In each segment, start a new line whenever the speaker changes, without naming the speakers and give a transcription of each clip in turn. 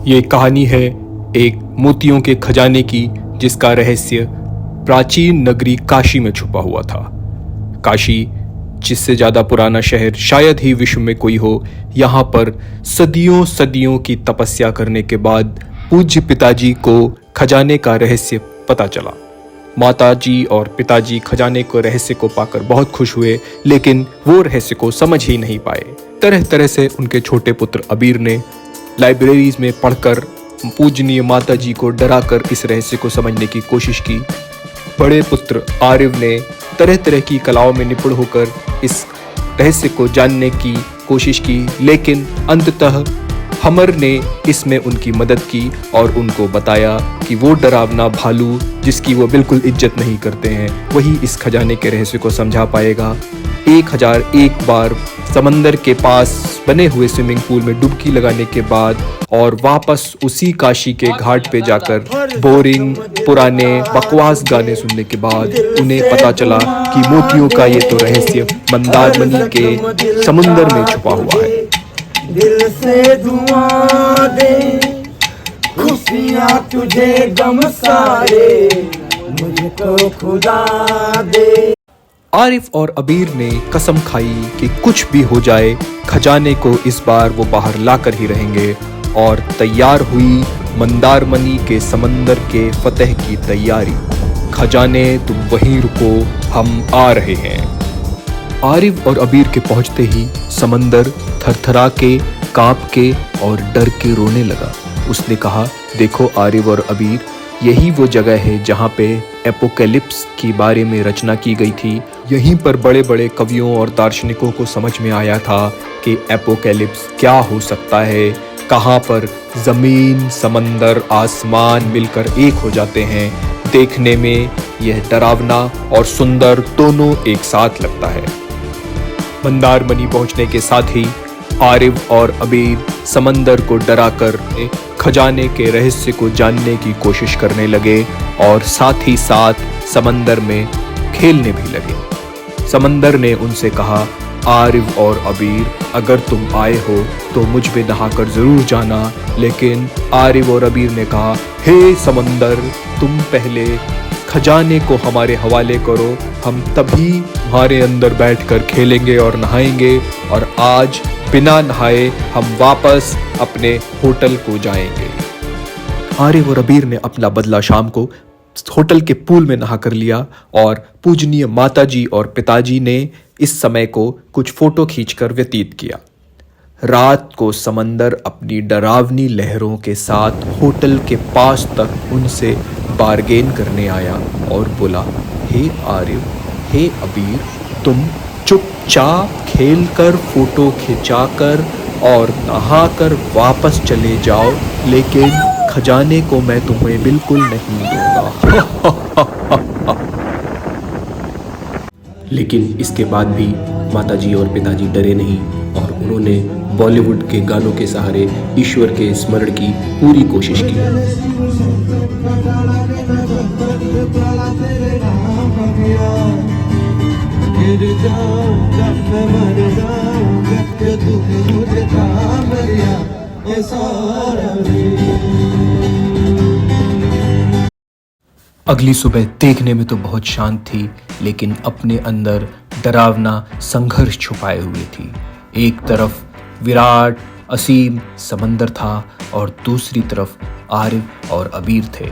ये कहानी है एक मोतियों के खजाने की, जिसका रहस्य प्राचीन नगरी काशी में छुपा हुआ था। काशी, जिससे ज्यादा पुराना शहर शायद ही विश्व में कोई हो, यहाँ पर सदियों सदियों की तपस्या करने के बाद पूज्य पिताजी को खजाने का रहस्य पता चला। माताजी और पिताजी खजाने को रहस्य को पाकर बहुत खुश हुए, लेकिन वो रहस्य को समझ ही नहीं पाए। तरह तरह से उनके छोटे पुत्र अबीर ने लाइब्रेरीज में पढ़कर पूजनीय माताजी को डराकर इस रहस्य को समझने की कोशिश की। बड़े पुत्र आरिव ने तरह तरह की कलाओं में निपुण होकर इस रहस्य को जानने की कोशिश की, लेकिन अंततः हमर ने इसमें उनकी मदद की और उनको बताया कि वो डरावना भालू, जिसकी वो बिल्कुल इज्जत नहीं करते हैं, वही इस खजाने के रहस्य को समझा पाएगा। 1001 बार समंदर के पास बने हुए स्विमिंग पूल में डुबकी लगाने के बाद और वापस उसी काशी के घाट पे जाकर बोरिंग पुराने बकवास गाने सुनने के बाद उन्हें पता चला कि मोतियों का ये तो रहस्य मंदारमनी के समुंदर में छुपा हुआ है।
दिल से दुआ दे, खुशियाँ तुझे गम सारे, मुझको खुदा दे।
आरिफ और अबीर ने कसम खाई कि कुछ भी हो जाए, खजाने को इस बार वो बाहर लाकर ही रहेंगे, और तैयार हुई मंदारमनी के समंदर के फतेह की तैयारी। खजाने तुम वहीं रुको, हम आ रहे हैं। आरिफ और अबीर के पहुंचते ही समंदर थरथरा के, कांप के और डर के रोने लगा। उसने कहा, देखो आरिफ और अबीर, यही वो जगह है जहाँ पे एपोकैलिप्स के बारे में रचना की गई थी। यहीं पर बड़े बड़े कवियों और दार्शनिकों को समझ में आया था कि एपोकैलिप्स क्या हो सकता है, कहाँ पर जमीन, समंदर, आसमान मिलकर एक हो जाते हैं। देखने में यह डरावना और सुंदर दोनों एक साथ लगता है। मंदारमनी पहुंचने के साथ ही आरिफ और अबीर समंदर को डराकर खजाने के रहस्य को जानने की कोशिश करने लगे और साथ ही साथ समंदर में खेलने भी लगे। समंदर ने उनसे कहा, आरिफ और अबीर, अगर तुम आए हो तो मुझ में नहाकर जरूर जाना। लेकिन आरिफ और अबीर ने कहा, हे समंदर, तुम पहले खजाने को हमारे हवाले करो, हम तभी तुम्हारे अंदर बैठकर खेलेंगे और नहाएंगे, और आज बिना नहाए हम वापस अपने होटल को जाएंगे। आरिफ और अबीर ने अपना बदला शाम को होटल के पूल में नहा कर लिया, और पूजनीय माताजी और पिताजी ने इस समय को कुछ फोटो खींचकर व्यतीत किया। रात को समंदर अपनी डरावनी लहरों के साथ होटल के पास तक उनसे बार्गेन करने आया और बोला, हे आरिफ, हे अबीर, तुम चुपचाप खेलकर, फोटो खिंचाकर और नहाकर वापस चले जाओ, लेकिन खजाने को मैं तुम्हें बिल्कुल नहीं दूंगा। लेकिन इसके बाद भी माताजी और पिताजी डरे नहीं, और उन्होंने बॉलीवुड के गानों के सहारे ईश्वर के स्मरण की पूरी कोशिश की। अगली सुबह देखने में तो बहुत शांत थी, लेकिन अपने अंदर डरावना संघर्ष छुपाए हुए थी। एक तरफ विराट असीम समंदर था और दूसरी तरफ आरिफ और अबीर थे।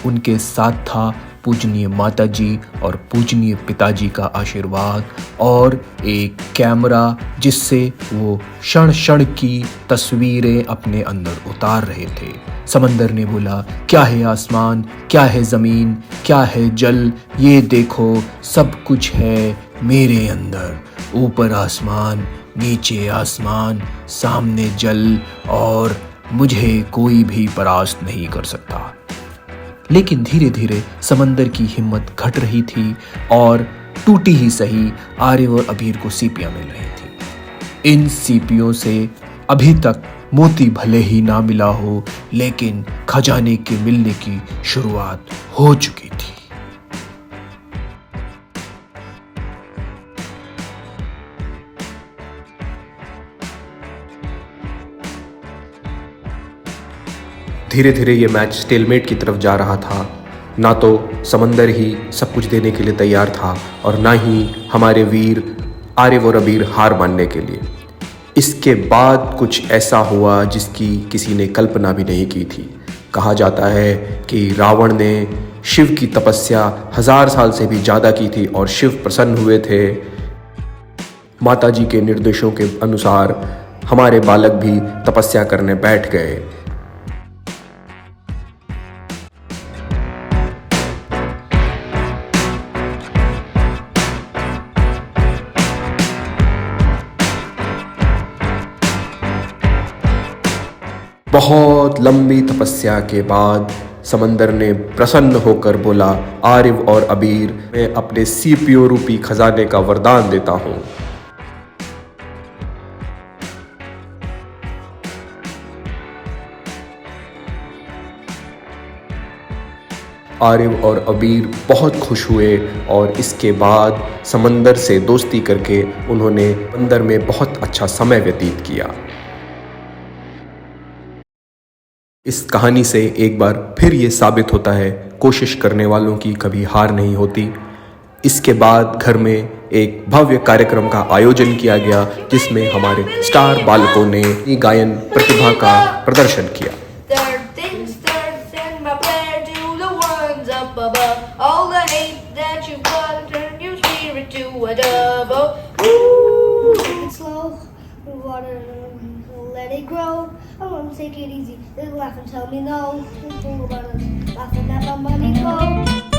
उनके साथ था पूजनीय माताजी और पूजनीय पिताजी का आशीर्वाद और एक कैमरा, जिससे वो क्षण क्षण की तस्वीरें अपने अंदर उतार रहे थे। समंदर ने बोला, क्या है आसमान, क्या है जमीन, क्या है जल, ये देखो सब कुछ है मेरे अंदर। ऊपर आसमान, नीचे आसमान, सामने जल, और मुझे कोई भी परास्त नहीं कर सकता। लेकिन धीरे धीरे समंदर की हिम्मत घट रही थी, और टूटी ही सही आरिफ और अबीर को सीपियां मिल रही थी। इन सीपियों से अभी तक मोती भले ही ना मिला हो, लेकिन खजाने के मिलने की शुरुआत हो चुकी थी। धीरे धीरे ये मैच स्टेलमेट की तरफ जा रहा था। ना तो समंदर ही सब कुछ देने के लिए तैयार था और ना ही हमारे वीर आरिव और अबीर हार मानने के लिए। इसके बाद कुछ ऐसा हुआ जिसकी किसी ने कल्पना भी नहीं की थी। कहा जाता है कि रावण ने शिव की तपस्या 1000 साल से भी ज़्यादा की थी और शिव प्रसन्न हुए थे। माता जी के निर्देशों के अनुसार हमारे बालक भी तपस्या करने बैठ गए। बहुत लंबी तपस्या के बाद समंदर ने प्रसन्न होकर बोला, आरिव और अबीर, मैं अपने सीपीओ रूपी खजाने का वरदान देता हूं। आरिव और अबीर बहुत खुश हुए और इसके बाद समंदर से दोस्ती करके उन्होंने समंदर में बहुत अच्छा समय व्यतीत किया। इस कहानी से एक बार फिर ये साबित होता है, कोशिश करने वालों की कभी हार नहीं होती। इसके बाद घर में एक भव्य कार्यक्रम का आयोजन किया गया जिसमें हमारे स्टार बालकों ने गायन प्रतिभा का प्रदर्शन किया।
Let it grow. I want to take it easy. They laugh and tell me no. Think about it. Laughing at my money go.